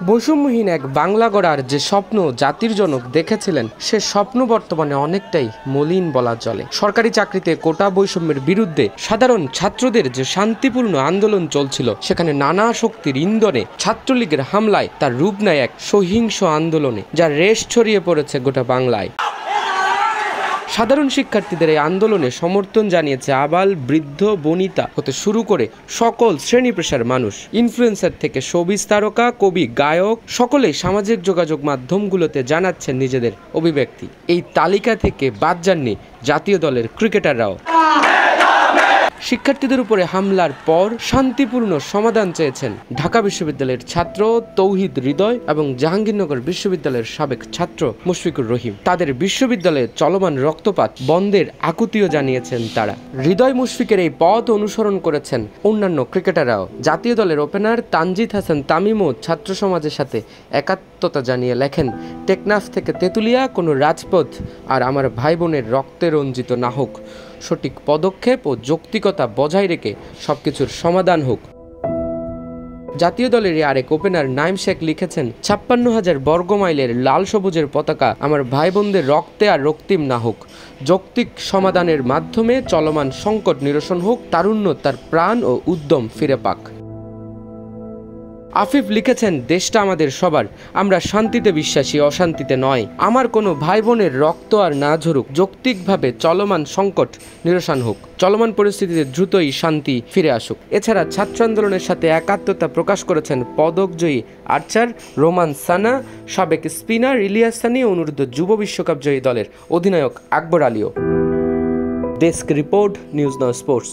বৈষম্যহীন এক বাংলা গড়ার যে স্বপ্ন জাতির জনক দেখেছিলেন, সে স্বপ্ন বর্তমানে অনেকটাই মলিন বলা চলে। সরকারি চাকরিতে কোটা বৈষম্যের বিরুদ্ধে সাধারণ ছাত্রদের যে শান্তিপূর্ণ আন্দোলন চলছিল, সেখানে নানা শক্তির ইন্ধনে ছাত্রলীগের হামলায় তার রূপ নেয় এক সহিংস আন্দোলনে, যার রেশ ছড়িয়ে পড়েছে গোটা বাংলায়। সাধারণ শিক্ষার্থীদের এই আন্দোলনে সমর্থন জানিয়েছে আবাল, বৃদ্ধ, বনিতা হতে শুরু করে সকল শ্রেণী পেশার মানুষ। ইনফ্লুয়েন্সার থেকে শোবিজ তারকা, কবি, গায়ক সকলেই সামাজিক যোগাযোগ মাধ্যমগুলোতে জানাচ্ছেন নিজেদের অভিব্যক্তি। এই তালিকা থেকে বাদ যাননি জাতীয় দলের ক্রিকেটাররাও। শিক্ষার্থীদের উপরে হামলার পর শান্তিপূর্ণ সমাধান চেয়েছেন ঢাকা বিশ্ববিদ্যালয়ের ছাত্র তৌহিদ হৃদয় এবং জাহাঙ্গীরনগর বিশ্ববিদ্যালয়ের সাবেক ছাত্র মুশফিকুর রহিম। তাদের বিশ্ববিদ্যালয়ে চলমান রক্তপাত বন্ধের আকুতিও জানিয়েছেন তারা। হৃদয় মুশফিকের এই পথ অনুসরণ করেছেন অন্যান্য ক্রিকেটাররাও। জাতীয় দলের ওপেনার তানজিদ হাসান তামিমও ছাত্র সমাজের সাথে একাত্মতা জানিয়ে লেখেন, টেকনাফ থেকে তেঁতুলিয়া কোনো রাজপথ আর আমার ভাই বোনের রক্তে রঞ্জিত না হোক, সঠিক পদক্ষেপ ও যৌক্তিকতা বজায় রেখে সবকিছুর সমাধান হোক। জাতীয় দলের আরেক ওপেনার নাইম শেখ লিখেছেন, ৫৬,০০০ বর্গমাইলের লাল সবুজের পতাকা আমার ভাই বোনদের রক্তে আর রক্তিম না হোক, যৌক্তিক সমাধানের মাধ্যমে চলমান সংকট নিরসন হোক, তারুণ্য তার প্রাণ ও উদ্যম ফিরে পাক। আফিফ লিখেছেন, দেশটা আমাদের সবার, আমরা শান্তিতে বিশ্বাসী, অশান্তিতে নয়। আমার কোনো ভাই বোনের রক্ত আর না ঝরুক, যৌক্তিকভাবে চলমান সংকট নিরসন হোক, চলমান পরিস্থিতিতে দ্রুতই শান্তি ফিরে আসুক। এছাড়া ছাত্র আন্দোলনের সাথে একাত্মতা প্রকাশ করেছেন পদকজয়ী আর্চার রোমান সানা, সাবেক স্পিনার ইলিয়াস সানি, অনূর্ধ্ব যুব বিশ্বকাপ জয়ী দলের অধিনায়ক আকবর আলীও। Desk report, news now sports.